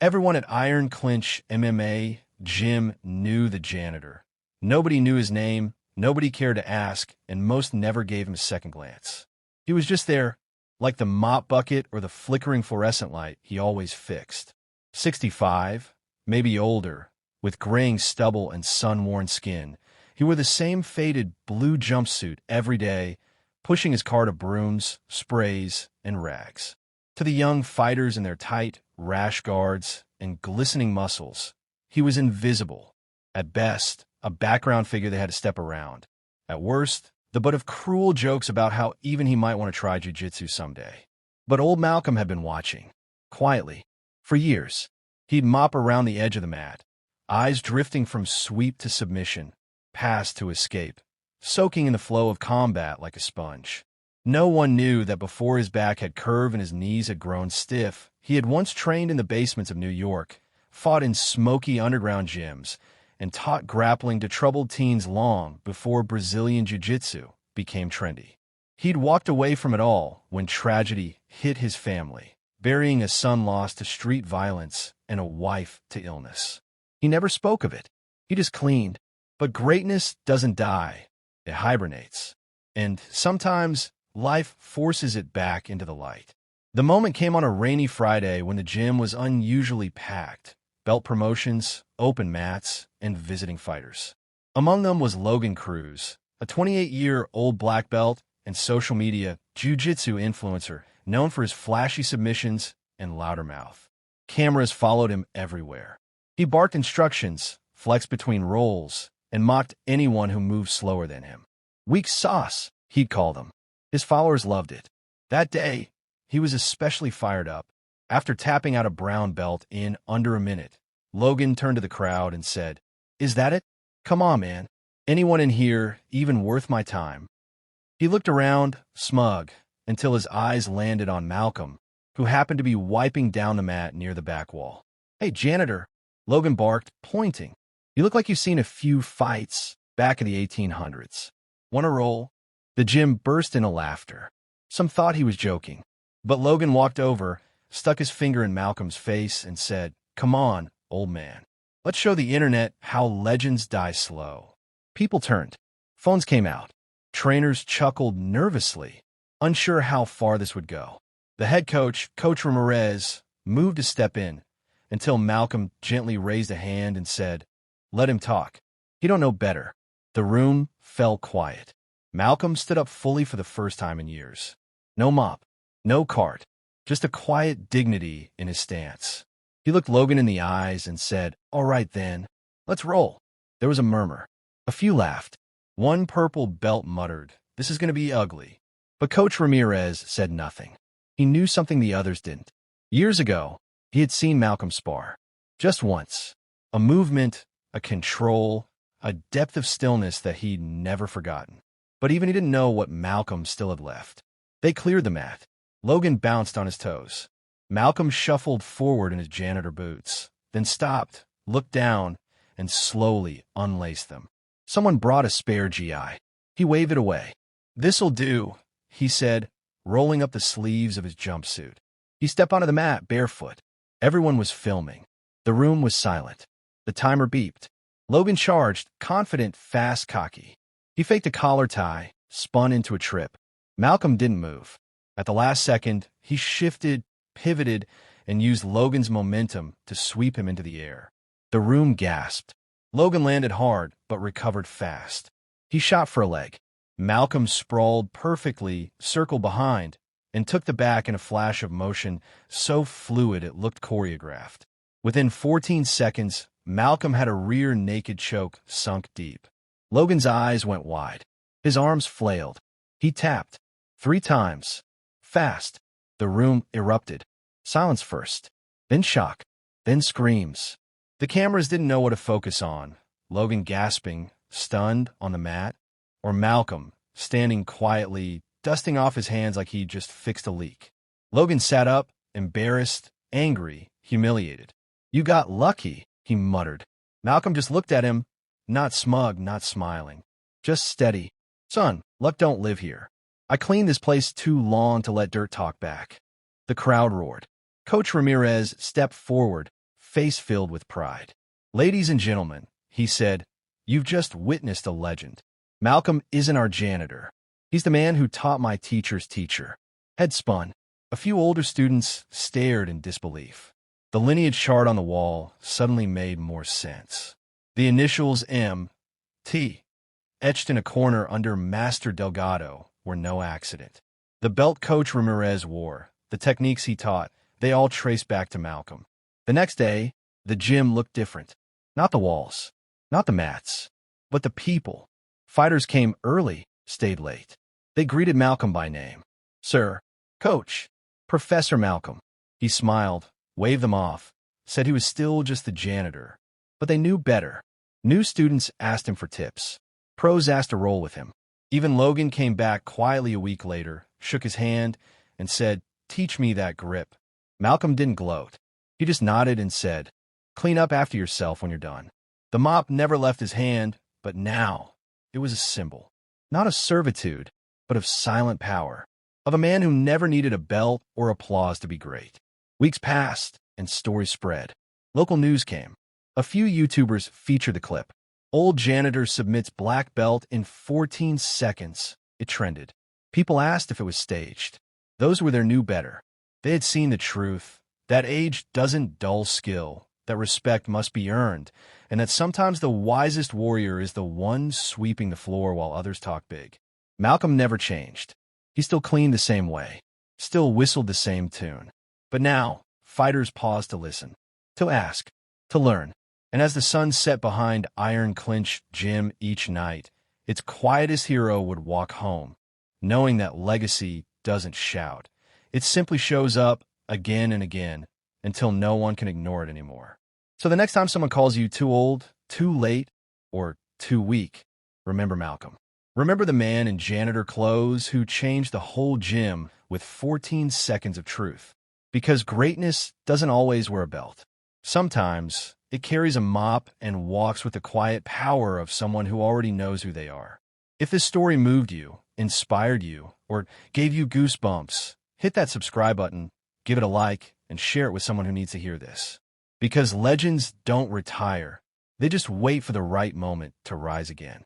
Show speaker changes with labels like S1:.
S1: Everyone at IronClinch MMA gym knew the janitor. Nobody knew his name, nobody cared to ask, and most never gave him a second glance. He was just there, like the mop bucket or the flickering fluorescent light he always fixed. 65, maybe older, with graying stubble and sun-worn skin, he wore the same faded blue jumpsuit every day, pushing his cart of brooms, sprays, and rags. To the young fighters in their tight, rash guards and glistening muscles, he was invisible. At best, a background figure they had to step around. At worst, the butt of cruel jokes about how even he might want to try jiu-jitsu someday. But old Malcolm had been watching, quietly. For years, he'd mop around the edge of the mat, eyes drifting from sweep to submission, pass to escape, soaking in the flow of combat like a sponge. No one knew that before his back had curved and his knees had grown stiff, he had once trained in the basements of New York, fought in smoky underground gyms, and taught grappling to troubled teens long before Brazilian jiu-jitsu became trendy. He'd walked away from it all when tragedy hit his family, burying a son lost to street violence and a wife to illness. He never spoke of it. He just cleaned. But greatness doesn't die. It hibernates. And sometimes life forces it back into the light. The moment came on a rainy Friday when the gym was unusually packed. Belt promotions, open mats, and visiting fighters. Among them was Logan Cruz, a 28-year-old black belt and social media jiu-jitsu influencer known for his flashy submissions and louder mouth. Cameras followed him everywhere. He barked instructions, flexed between rolls, and mocked anyone who moved slower than him. Weak sauce, he'd call them. His followers loved it. That day, he was especially fired up. After tapping out a brown belt in under a minute, Logan turned to the crowd and said, "Is that it? Come on, man. Anyone in here even worth my time?" He looked around, smug, until his eyes landed on Malcolm, who happened to be wiping down the mat near the back wall. "Hey, janitor," Logan barked, pointing. "You look like you've seen a few fights back in the 1800s. Want to roll?" The gym burst into laughter. Some thought he was joking, but Logan walked over, stuck his finger in Malcolm's face, and said, "Come on, old man. Let's show the internet how legends die slow." People turned. Phones came out. Trainers chuckled nervously, unsure how far this would go. The head coach, Coach Ramirez, moved to step in until Malcolm gently raised a hand and said, "Let him talk. He don't know better." The room fell quiet. Malcolm stood up fully for the first time in years. No mop, no cart, just a quiet dignity in his stance. He looked Logan in the eyes and said, "All right then, let's roll." There was a murmur. A few laughed. One purple belt muttered, "This is going to be ugly." But Coach Ramirez said nothing. He knew something the others didn't. Years ago, he had seen Malcolm spar. Just once. A movement, a control, a depth of stillness that he'd never forgotten. But even he didn't know what Malcolm still had left. They cleared the mat. Logan bounced on his toes. Malcolm shuffled forward in his janitor boots, then stopped, looked down, and slowly unlaced them. Someone brought a spare GI. He waved it away. "This'll do," he said, rolling up the sleeves of his jumpsuit. He stepped onto the mat barefoot. Everyone was filming. The room was silent. The timer beeped. Logan charged, confident, fast, cocky. He faked a collar tie, spun into a trip. Malcolm didn't move. At the last second, he shifted, pivoted, and used Logan's momentum to sweep him into the air. The room gasped. Logan landed hard, but recovered fast. He shot for a leg. Malcolm sprawled perfectly, circled behind, and took the back in a flash of motion so fluid it looked choreographed. Within 14 seconds, Malcolm had a rear naked choke sunk deep. Logan's eyes went wide. His arms flailed. He tapped. 3 times. Fast. The room erupted. Silence first. Then shock. Then screams. The cameras didn't know what to focus on. Logan gasping, stunned, on the mat, or Malcolm standing quietly, dusting off his hands like he'd just fixed a leak. Logan sat up, embarrassed, angry, humiliated. "You got lucky," he muttered. Malcolm just looked at him, not smug, not smiling, just steady. "Son, luck don't live here. I cleaned this place too long to let dirt talk back." The crowd roared. Coach Ramirez stepped forward, face filled with pride. "Ladies and gentlemen," he said, "you've just witnessed a legend. Malcolm isn't our janitor. He's the man who taught my teacher's teacher." Head spun. A few older students stared in disbelief. The lineage chart on the wall suddenly made more sense. The initials M.T. etched in a corner under Master Delgado were no accident. The belt Coach Ramirez wore, the techniques he taught, they all traced back to Malcolm. The next day, the gym looked different. Not the walls, not the mats, but the people. Fighters came early, stayed late. They greeted Malcolm by name. "Sir, Coach, Professor Malcolm." He smiled, waved them off, said he was still just the janitor. But they knew better. New students asked him for tips. Pros asked to roll with him. Even Logan came back quietly a week later, shook his hand, and said, "Teach me that grip." Malcolm didn't gloat. He just nodded and said, "Clean up after yourself when you're done." The mop never left his hand, but now it was a symbol. Not of servitude, but of silent power. Of a man who never needed a belt or applause to be great. Weeks passed, and stories spread. Local news came. A few YouTubers featured the clip. "Old janitor submits black belt in 14 seconds. It trended. People asked if it was staged. Those were their knew better. They had seen the truth. That age doesn't dull skill, that respect must be earned, and that sometimes the wisest warrior is the one sweeping the floor while others talk big. Malcolm never changed. He still cleaned the same way, still whistled the same tune. But now, fighters paused to listen, to ask, to learn. And as the sun set behind IronClinch gym each night, its quietest hero would walk home, knowing that legacy doesn't shout. It simply shows up again and again until no one can ignore it anymore. So the next time someone calls you too old, too late, or too weak, remember Malcolm. Remember the man in janitor clothes who changed the whole gym with 14 seconds of truth. Because greatness doesn't always wear a belt. Sometimes it carries a mop and walks with the quiet power of someone who already knows who they are. If this story moved you, inspired you, or gave you goosebumps, hit that subscribe button, give it a like, and share it with someone who needs to hear this. Because legends don't retire. They just wait for the right moment to rise again.